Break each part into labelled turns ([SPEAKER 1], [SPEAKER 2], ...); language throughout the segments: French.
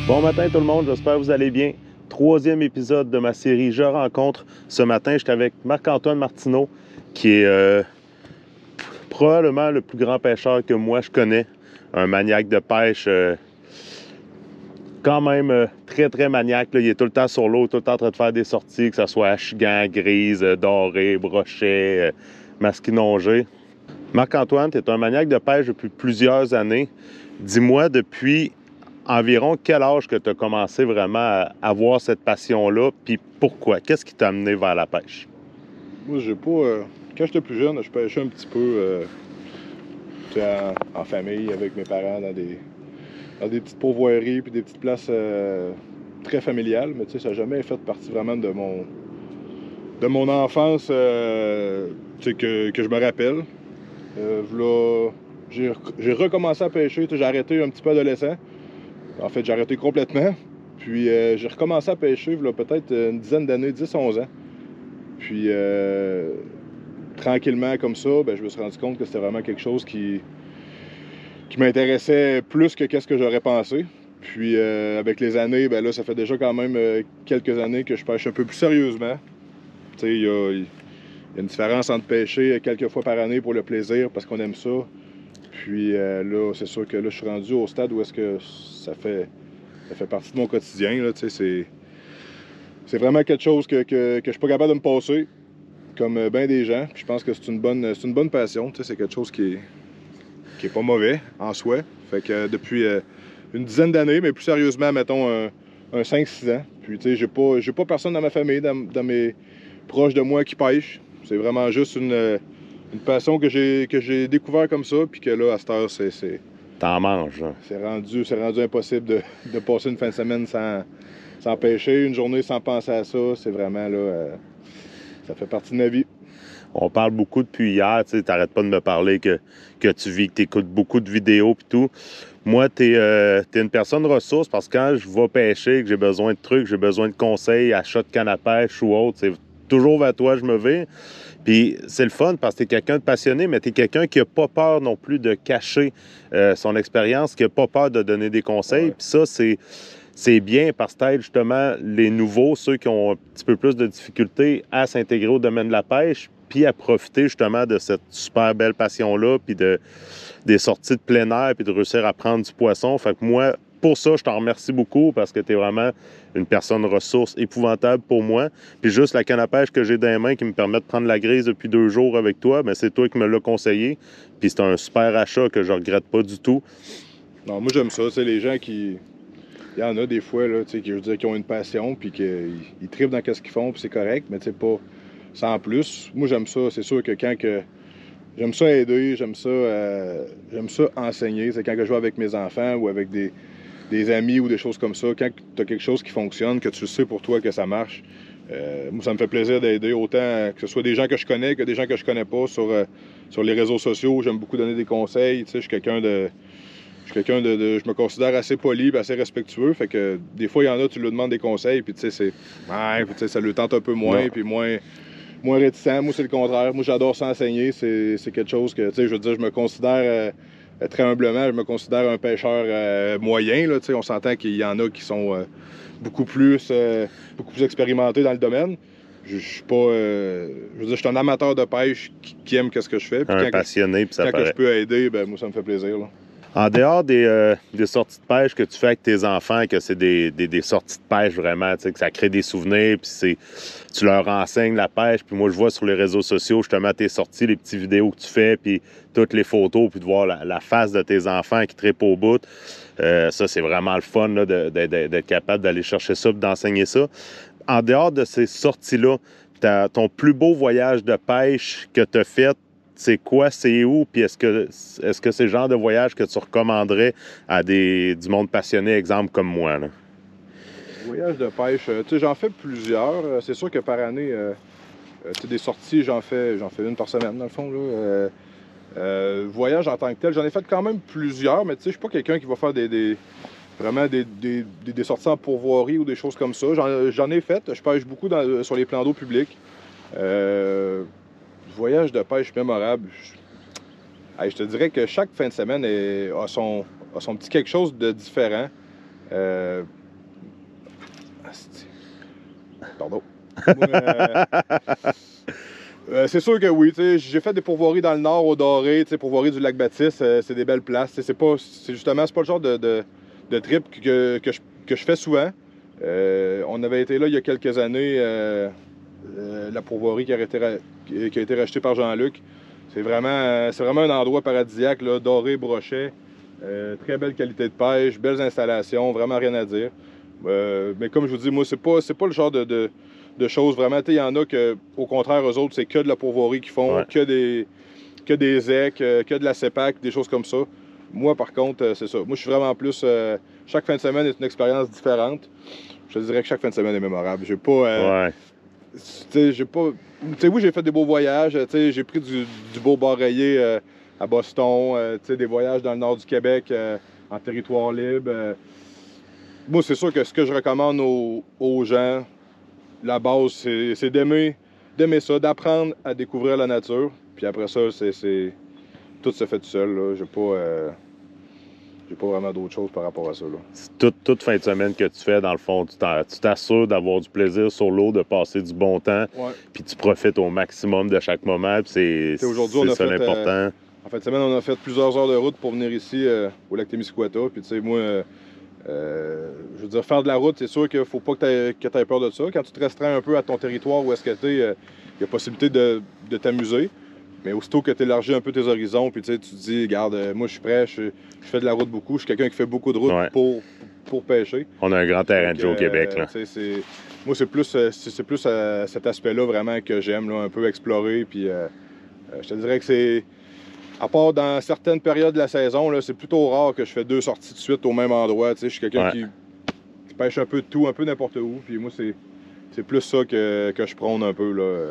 [SPEAKER 1] Bon matin tout le monde, j'espère que vous allez bien. Troisième épisode de ma série Je rencontre. Ce matin, j'étais avec Marc-Antoine Martineau, qui est probablement le plus grand pêcheur que moi je connais. Un maniaque de pêche quand même très très maniaque. Là. Il est tout le temps sur l'eau, tout le temps en train de faire des sorties, que ce soit achigan, grise, doré, brochet, masquinongé. Marc-Antoine, tu es un maniaque de pêche depuis plusieurs années. Dis-moi, depuis environ quel âge que tu as commencé vraiment à avoir cette passion-là, puis pourquoi? Qu'est-ce qui t'a amené vers la pêche?
[SPEAKER 2] Moi, j'ai pas. Quand j'étais plus jeune, je pêchais un petit peu en famille avec mes parents dans des petites pourvoiries puis des petites places très familiales, mais tu sais, ça n'a jamais fait partie vraiment de mon enfance tu sais, que je me rappelle. Là, j'ai recommencé à pêcher, tu sais, j'ai arrêté un petit peu adolescent. En fait, j'ai arrêté complètement. Puis j'ai recommencé à pêcher, là, peut-être une dizaine d'années, 10-11 ans. Puis tranquillement comme ça, je me suis rendu compte que c'était vraiment quelque chose qui m'intéressait plus que qu'est-ce que j'aurais pensé. Puis avec les années, là, ça fait déjà quand même quelques années que je pêche un peu plus sérieusement. Tu sais, il y a une différence entre pêcher quelques fois par année pour le plaisir, parce qu'on aime ça. Puis là, c'est sûr que là, je suis rendu au stade où est-ce que ça fait partie de mon quotidien. Là, tu sais, c'est vraiment quelque chose que je suis pas capable de me passer, comme bien des gens. Puis je pense que c'est une bonne passion. Tu sais, c'est quelque chose qui est pas mauvais en soi. Fait que depuis une dizaine d'années, mais plus sérieusement, mettons un 5-6 ans. Puis tu sais, j'ai pas personne dans ma famille, dans mes proches de moi qui pêche. C'est vraiment juste une passion que j'ai découvert comme ça, puis que là, à cette heure,
[SPEAKER 1] T'en manges, hein?
[SPEAKER 2] c'est rendu impossible de passer une fin de semaine sans pêcher, une journée sans penser à ça. C'est vraiment, là, ça fait partie de ma vie.
[SPEAKER 1] On parle beaucoup depuis hier, tu sais, t'arrêtes pas de me parler que tu vis, que t'écoutes beaucoup de vidéos et tout. Moi, t'es une personne ressource parce que quand je vais pêcher, que j'ai besoin de trucs, j'ai besoin de conseils, achat de canne à pêche ou autre, c'est toujours vers toi je me vais. Puis c'est le fun parce que t'es quelqu'un de passionné, mais t'es quelqu'un qui a pas peur non plus de cacher son expérience, qui a pas peur de donner des conseils.
[SPEAKER 2] Ouais.
[SPEAKER 1] Puis ça, c'est bien parce que t'aides justement les nouveaux, ceux qui ont un petit peu plus de difficultés à s'intégrer au domaine de la pêche, puis à profiter justement de cette super belle passion-là, puis des sorties de plein air, puis de réussir à prendre du poisson. Fait que moi, pour ça, je t'en remercie beaucoup parce que tu es vraiment une personne ressource épouvantable pour moi. Puis juste la canne à pêche que j'ai dans les mains qui me permet de prendre la grise depuis 2 jours avec toi, bien, c'est toi qui me l'as conseillé. Puis c'est un super achat que je regrette pas du tout.
[SPEAKER 2] Non, moi, j'aime ça. C'est les gens qui... Il y en a des fois, là, qui, je veux dire, qui ont une passion, puis qu'ils trippent dans ce qu'ils font, puis c'est correct, mais tu sais, pas sans plus. Moi, j'aime ça. C'est sûr que j'aime ça aider, j'aime ça enseigner. C'est quand que je joue avec mes enfants ou avec des amis ou des choses comme ça. Quand tu as quelque chose qui fonctionne, que tu sais pour toi que ça marche, moi, ça me fait plaisir d'aider autant que ce soit des gens que je connais que des gens que je connais pas sur les réseaux sociaux. J'aime beaucoup donner des conseils. Tu sais, je suis quelqu'un de... Je me considère assez poli et assez respectueux. Fait que des fois, il y en a, tu lui demandes des conseils, puis tu sais, ça lui tente un peu moins, puis moins réticent. Moi, c'est le contraire. Moi, j'adore s'enseigner. C'est quelque chose que, tu sais, je veux dire, je me considère très humblement, je me considère un pêcheur moyen. Là, tu sais, on s'entend qu'il y en a qui sont beaucoup plus expérimentés dans le domaine. Je suis pas. Je veux dire, je suis un amateur de pêche qui aime ce que je fais. Puis
[SPEAKER 1] Un passionné, puis ça
[SPEAKER 2] quand
[SPEAKER 1] paraît.
[SPEAKER 2] je peux aider, moi, ça me fait plaisir. Là.
[SPEAKER 1] En dehors des sorties de pêche que tu fais avec tes enfants, que c'est des sorties de pêche vraiment, tu sais, que ça crée des souvenirs, puis tu leur enseignes la pêche, puis moi je vois sur les réseaux sociaux justement tes sorties, les petites vidéos que tu fais, puis toutes les photos, puis de voir la face de tes enfants qui trippent au bout. Ça, c'est vraiment le fun là, d'être capable d'aller chercher ça, d'enseigner ça. En dehors de ces sorties-là, ton plus beau voyage de pêche que tu as fait, c'est quoi, c'est où, puis est-ce que c'est le genre de voyage que tu recommanderais à du monde passionné, exemple comme moi, là?
[SPEAKER 2] Voyage de pêche, tu sais, j'en fais plusieurs. C'est sûr que par année, tu sais, des sorties, j'en fais une par semaine, dans le fond, là. Voyage en tant que tel, j'en ai fait quand même plusieurs, mais tu sais, je suis pas quelqu'un qui va faire vraiment des sorties en pourvoirie ou des choses comme ça. J'en ai fait. Je pêche beaucoup sur les plans d'eau publics. Voyage de pêche mémorable. Je te dirais que chaque fin de semaine a son petit quelque chose de différent. Pardon. C'est sûr que oui, j'ai fait des pourvoiries dans le nord au Doré, pourvoiries du Lac-Baptiste, c'est des belles places. C'est justement, c'est pas le genre de trip que je fais souvent. On avait été là il y a quelques années, la pourvoirie qui a été rachetée par Jean-Luc. C'est vraiment un endroit paradisiaque, là, Doré, Brochet, très belle qualité de pêche, belles installations, vraiment rien à dire. Mais comme je vous dis, moi, c'est pas le genre de choses vraiment. Il y en a que, au contraire, eux autres, c'est que de la pourvoirie qu'ils font, que des EC, que de la CEPAC, des choses comme ça. Moi, par contre, c'est ça. Moi, je suis vraiment plus. Chaque fin de semaine est une expérience différente. Je te dirais que chaque fin de semaine est mémorable. J'ai pas. Oui, j'ai fait des beaux voyages. J'ai pris du beau bar rayé à Boston. Des voyages dans le nord du Québec en territoire libre. Moi, c'est sûr que ce que je recommande aux gens, la base, c'est d'aimer ça, d'apprendre à découvrir la nature. Puis après ça, tout se fait tout seul. Là. J'ai pas vraiment d'autre chose par rapport à ça. Là.
[SPEAKER 1] Toute fin de semaine que tu fais, dans le fond, tu t'assures d'avoir du plaisir sur l'eau, de passer du bon temps, puis tu profites au maximum de chaque moment. C'est ça l'important.
[SPEAKER 2] En fin de semaine, on a fait plusieurs heures de route pour venir ici au lac Témiscouata. Puis tu sais, moi, je veux dire, faire de la route, c'est sûr qu'il faut pas que tu aies peur de ça. Quand tu te restreins un peu à ton territoire où est-ce que tu es, il y a possibilité de t'amuser. Mais aussitôt que tu élargis un peu tes horizons, puis tu te dis, regarde, moi je suis prêt, je fais de la route beaucoup, je suis quelqu'un qui fait beaucoup de route pour pêcher.
[SPEAKER 1] On a un grand terrain de jeu au Québec. Là.
[SPEAKER 2] Moi, c'est plus cet aspect-là vraiment que j'aime, un peu explorer. Puis je te dirais que c'est. À part dans certaines périodes de la saison, là, c'est plutôt rare que je fais 2 sorties de suite au même endroit. Je suis quelqu'un qui pêche un peu de tout, un peu n'importe où. Puis moi, c'est plus ça que je prône un peu. Là.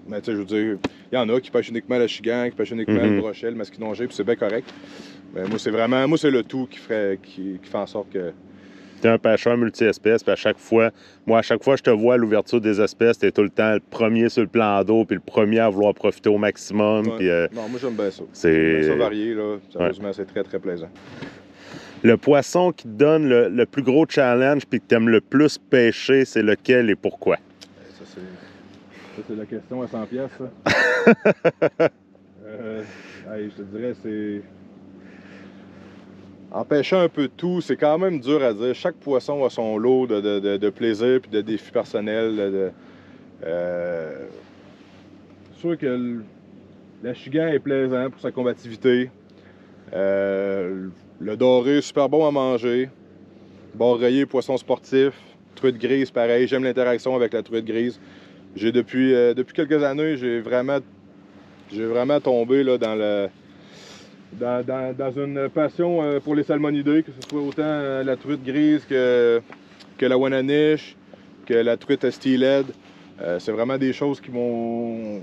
[SPEAKER 2] Mais tu sais, je veux dire, il y en a qui pêchent uniquement la chigan, qui pêchent uniquement le brochet, le masquinongé, puis c'est bien correct. Mais moi, c'est le tout qui fait en sorte que.
[SPEAKER 1] Tu es un pêcheur multi-espèces, puis à chaque fois je te vois à l'ouverture des espèces, tu es tout le temps le premier sur le plan d'eau, puis le premier à vouloir profiter au maximum. Puis,
[SPEAKER 2] non, moi, j'aime bien ça.
[SPEAKER 1] C'est
[SPEAKER 2] ça varié, là. Sérieusement, c'est très, très plaisant.
[SPEAKER 1] Le poisson qui te donne le plus gros challenge, puis que tu aimes le plus pêcher, c'est lequel et pourquoi?
[SPEAKER 2] Ça, c'est la question à 100 pièces, ça. Je te dirais, c'est... En pêchant un peu de tout, c'est quand même dur à dire. Chaque poisson a son lot de plaisir puis de défis personnels. C'est sûr que la chigan est plaisant pour sa combativité. Le doré, super bon à manger. Bord rayé, poisson sportif. Truite grise, pareil. J'aime l'interaction avec la truite grise. Depuis quelques années, j'ai vraiment tombé là, dans une passion pour les salmonidés, que ce soit autant la truite grise que la Wananiche, que la truite steelhead. C'est vraiment des choses qui m'ont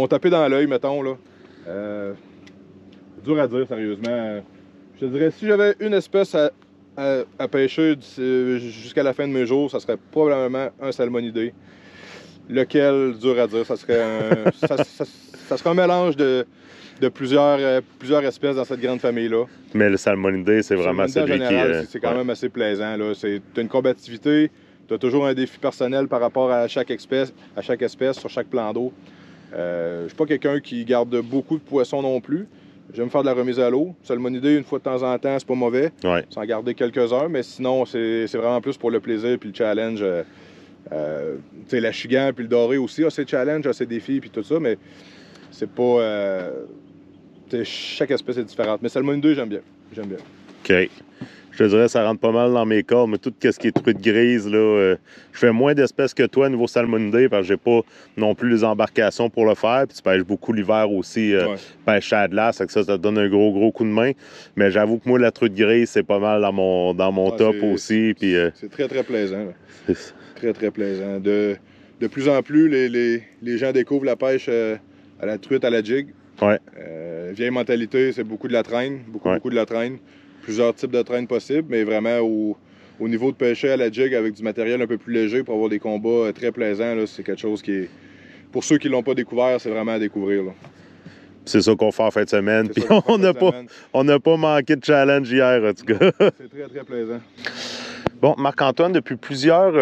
[SPEAKER 2] tapé dans l'œil, mettons. Là. Dur à dire, sérieusement. Je te dirais, si j'avais une espèce à pêcher jusqu'à la fin de mes jours, ça serait probablement un salmonidé. Lequel, dur à dire, ça serait un mélange de plusieurs espèces dans cette grande famille-là.
[SPEAKER 1] Mais le salmonidé, c'est vraiment celui
[SPEAKER 2] général, c'est quand même assez plaisant. Tu as une combativité, tu as toujours un défi personnel par rapport à chaque espèce sur chaque plan d'eau. Je suis pas quelqu'un qui garde beaucoup de poissons non plus. J'aime faire de la remise à l'eau. Salmonidé, une fois de temps en temps, c'est pas mauvais. Sans garder quelques heures, mais sinon, c'est vraiment plus pour le plaisir puis le challenge. La chigan puis le doré aussi a ses challenges, a ses défis puis tout ça, mais c'est pas... chaque espèce est différente. Mais salmonidé, j'aime bien.
[SPEAKER 1] OK. Je te dirais, ça rentre pas mal dans mes cordes, mais tout ce qui est truite grise, là, je fais moins d'espèces que toi niveau salmonidé parce que j'ai pas non plus les embarcations pour le faire. Puis tu pêches beaucoup l'hiver aussi, pêche à glace, ça te donne un gros coup de main. Mais j'avoue que moi, la truite grise, c'est pas mal dans mon top aussi. Puis,
[SPEAKER 2] c'est très, très plaisant. Très, très plaisant. De plus en plus, les gens découvrent la pêche à la truite, à la jig. Vieille mentalité, c'est beaucoup de la traîne, beaucoup de la traîne. Plusieurs types de traînes possibles, mais vraiment au niveau de pêcher à la jig avec du matériel un peu plus léger pour avoir des combats très plaisants, c'est quelque chose qui est... Pour ceux qui ne l'ont pas découvert, c'est vraiment à découvrir. Là.
[SPEAKER 1] C'est ça qu'on fait en fin de semaine. Puis on n'a pas manqué de challenge hier, en tout cas.
[SPEAKER 2] C'est très, très plaisant.
[SPEAKER 1] Bon, Marc-Antoine, depuis plusieurs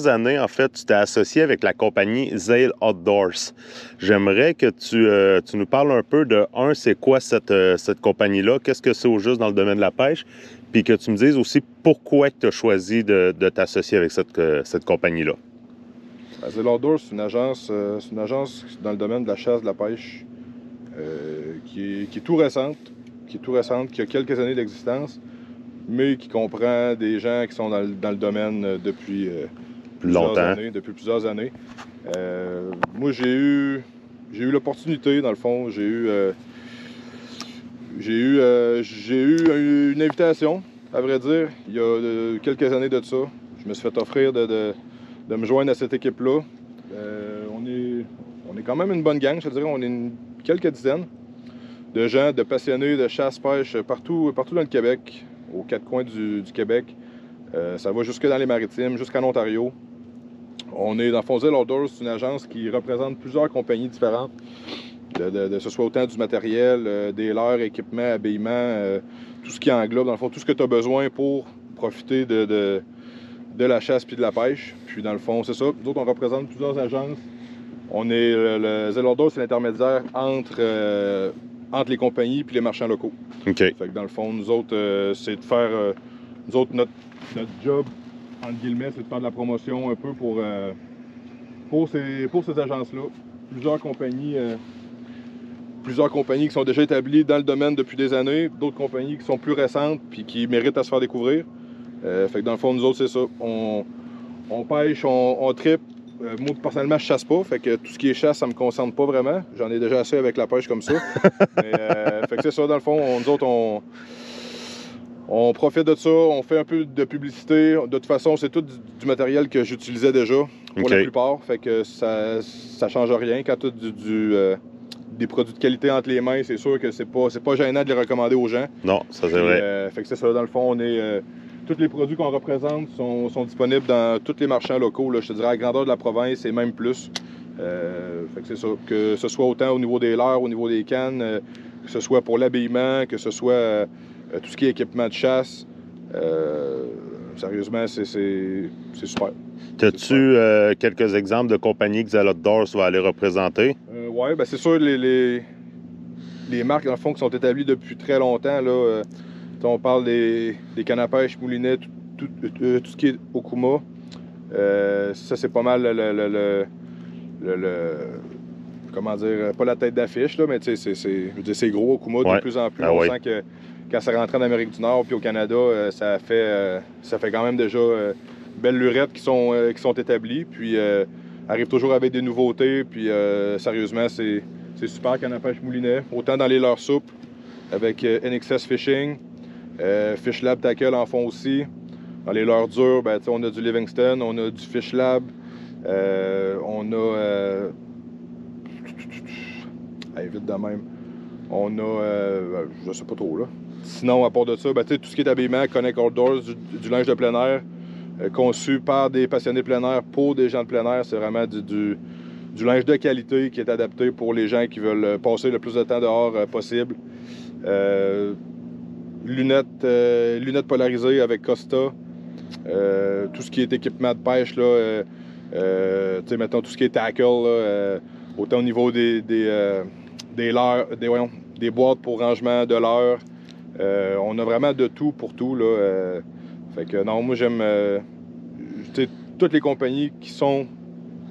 [SPEAKER 1] années, en fait, tu t'es associé avec la compagnie Zale Outdoors. J'aimerais que tu nous parles un peu de, c'est quoi cette compagnie-là? Qu'est-ce que c'est au juste dans le domaine de la pêche? Puis que tu me dises aussi pourquoi tu as choisi de t'associer avec cette compagnie-là.
[SPEAKER 2] Zale Outdoors, c'est une agence dans le domaine de la chasse, de la pêche, qui est tout récente, qui a quelques années d'existence, mais qui comprend des gens qui sont dans le domaine depuis plusieurs années. Moi, j'ai eu l'opportunité, dans le fond, j'ai eu une invitation, à vrai dire, il y a quelques années de ça. Je me suis fait offrir de me joindre à cette équipe-là. On est quand même une bonne gang, je te dirais. On est quelques dizaines de gens, de passionnés de chasse-pêche partout dans le Québec, aux quatre coins du Québec. Ça va jusque dans les Maritimes, jusqu'en Ontario. On est dans Zale Outdoors, c'est une agence qui représente plusieurs compagnies différentes, de ce soit autant du matériel, des leurres, équipements, habillements, tout ce qui englobe, dans le fond, tout ce que tu as besoin pour profiter de la chasse puis de la pêche. Puis dans le fond, c'est ça. Nous autres, on représente plusieurs agences. On est le Zale Outdoors, c'est l'intermédiaire entre les compagnies puis les marchands locaux.
[SPEAKER 1] OK.
[SPEAKER 2] Fait que dans le fond, nous autres, c'est de faire... nous autres, notre job, entre guillemets, c'est de faire de la promotion un peu pour ces agences-là. Plusieurs compagnies qui sont déjà établies dans le domaine depuis des années, d'autres compagnies qui sont plus récentes puis qui méritent à se faire découvrir. Fait que dans le fond, nous autres, c'est ça. On pêche, on tripe. Moi, personnellement, je chasse pas. Fait que tout ce qui est chasse, ça me concerne pas vraiment. J'en ai déjà assez avec la pêche comme ça. Mais, fait que c'est ça, dans le fond. Nous autres, on profite de ça. On fait un peu de publicité. De toute façon, c'est tout du matériel que j'utilisais déjà pour la plupart. Fait que ça change rien. Quand tu as des produits de qualité entre les mains, c'est sûr que c'est pas gênant de les recommander aux gens.
[SPEAKER 1] Non, ça c'est vrai.
[SPEAKER 2] Fait que c'est ça, dans le fond, tous les produits qu'on représente sont disponibles dans tous les marchands locaux, là, je te dirais à la grandeur de la province et même plus. Fait que c'est ça, que ce soit autant au niveau des leurres, au niveau des cannes, que ce soit pour l'habillement, que ce soit tout ce qui est équipement de chasse. Sérieusement, c'est super.
[SPEAKER 1] As-tu quelques exemples de compagnies que Zale Outdoors va aller représenter?
[SPEAKER 2] Oui, ben c'est sûr, les marques, dans le fond, qui sont établies depuis très longtemps, là, on parle des cannes à pêche, moulinets, tout ce qui est Okuma. Ça, c'est pas mal comment dire, pas la tête d'affiche, là, mais tu sais, c'est gros Okuma de plus en plus. On sent que quand ça rentre en Amérique du Nord puis au Canada, ça fait quand même déjà belles lurettes qui sont établies. Puis arrive toujours avec des nouveautés. Puis sérieusement, c'est super canne à pêche moulinet. Autant dans les leurres souples avec NXS Fishing. Fish Lab Tackle en font aussi. Dans les leurres dures, ben, on a du Livingston, on a du Fish Lab, on a... vite de même. On a... je sais pas trop, là. Sinon, à part de ça, ben, tout ce qui est habillement, Connect Outdoors, du linge de plein air, conçu par des passionnés de plein air pour des gens de plein air. C'est vraiment du linge de qualité qui est adapté pour les gens qui veulent passer le plus de temps dehors possible. Lunettes polarisées avec Costa, tout ce qui est équipement de pêche, là, mettons tout ce qui est tackle, là, autant au niveau des leurres, des boîtes pour rangement de leurres. On a vraiment de tout pour tout, là. Fait que non, moi j'aime toutes les compagnies qui sont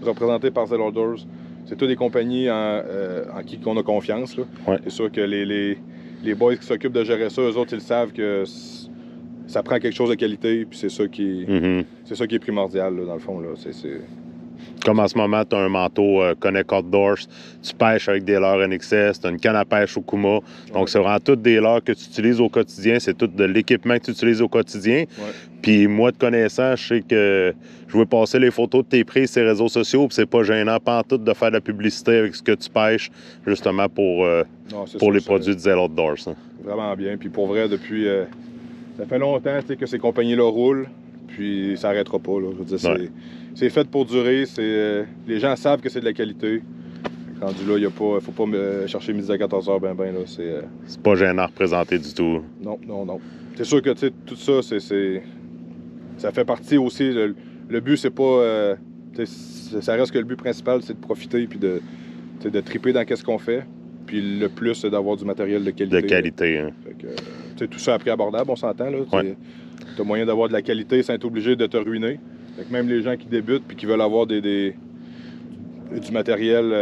[SPEAKER 2] représentées par Zale Outdoors. C'est toutes des compagnies en qui on a confiance, là.
[SPEAKER 1] Ouais.
[SPEAKER 2] C'est sûr que les boys qui s'occupent de gérer ça, eux autres, ils savent que ça prend quelque chose de qualité, puis c'est ça qui est primordial, là, dans le fond. Là.
[SPEAKER 1] Comme en ce moment, tu as un manteau Connect Outdoors, tu pêches avec des leurres NXS, tu as une canne à pêche Okuma. Donc, c'est vraiment toutes des leurres que tu utilises au quotidien. C'est tout de l'équipement que tu utilises au quotidien. Ouais. Puis moi, te connaissant, je sais que je veux passer les photos de tes prises sur les réseaux sociaux, puis c'est pas gênant, pas en tout, de faire de la publicité avec ce que tu pêches, justement pour les produits de Zale Outdoors. Hein.
[SPEAKER 2] Vraiment bien. Puis pour vrai, depuis... ça fait longtemps que ces compagnies-là roulent, puis ça n'arrêtera pas. Là. Je veux dire, c'est fait pour durer. Les gens savent que c'est de la qualité. Rendu là, faut pas me chercher midi à 14h, là.
[SPEAKER 1] C'est pas gênant à représenter du tout.
[SPEAKER 2] Non. C'est sûr que tout ça, ça fait partie aussi. Le but, c'est pas. Ça reste que le but principal, c'est de profiter puis de triper dans ce qu'on fait. Puis le plus, c'est d'avoir du matériel de qualité.
[SPEAKER 1] De qualité, hein.
[SPEAKER 2] Fait que, tout ça à prix abordable, on s'entend. Là.
[SPEAKER 1] Ouais.
[SPEAKER 2] Tu as moyen d'avoir de la qualité sans être obligé de te ruiner. Fait que même les gens qui débutent puis qui veulent avoir du matériel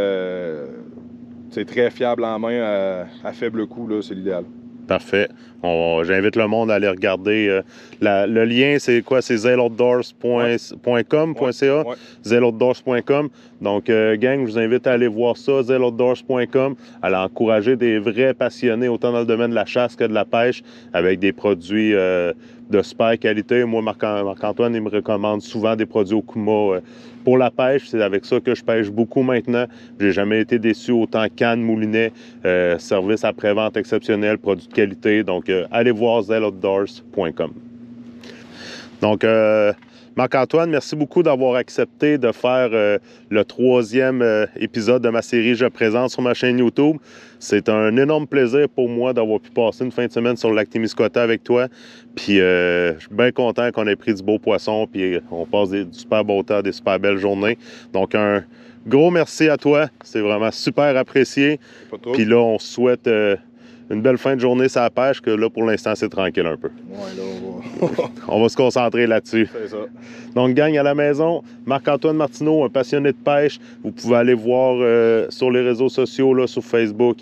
[SPEAKER 2] très fiable en main à faible coût, là, c'est l'idéal.
[SPEAKER 1] Parfait. J'invite le monde à aller regarder. Le lien, c'est quoi? C'est zeloutdoors.com.ca,
[SPEAKER 2] Ouais.
[SPEAKER 1] zeloutdoors.com. Donc, gang, je vous invite à aller voir ça, zeloutdoors.com, à aller encourager des vrais passionnés, autant dans le domaine de la chasse que de la pêche, avec des produits de super qualité. Moi, Marc-Antoine, il me recommande souvent des produits Okuma pour la pêche. C'est avec ça que je pêche beaucoup maintenant. J'ai jamais été déçu, autant canne, moulinet, service après-vente exceptionnel, produits de qualité. Donc, allez voir zeloutdoors.com. Donc, Marc-Antoine, merci beaucoup d'avoir accepté de faire le 3e épisode de ma série Je présente sur ma chaîne YouTube. C'est un énorme plaisir pour moi d'avoir pu passer une fin de semaine sur le lac Témiscouata avec toi. Puis je suis bien content qu'on ait pris du beau poisson, puis on passe du super beau temps, des super belles journées. Donc un gros merci à toi, c'est vraiment super apprécié. Puis là, on se souhaite une belle fin de journée sur la pêche, que là, pour l'instant, c'est tranquille un peu.
[SPEAKER 2] Ouais, là,
[SPEAKER 1] on va se concentrer là-dessus.
[SPEAKER 2] C'est ça.
[SPEAKER 1] Donc, gang, à la maison, Marc-Antoine Martineau, un passionné de pêche. Vous pouvez aller voir sur les réseaux sociaux, là, sur Facebook,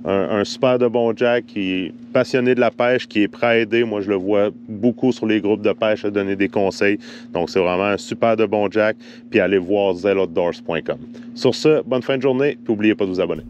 [SPEAKER 1] un super de bon Jack qui est passionné de la pêche, qui est prêt à aider. Moi, je le vois beaucoup sur les groupes de pêche à donner des conseils. Donc, c'est vraiment un super de bon Jack. Puis, allez voir zeloutdoors.com. Sur ce, bonne fin de journée, puis n'oubliez pas de vous abonner.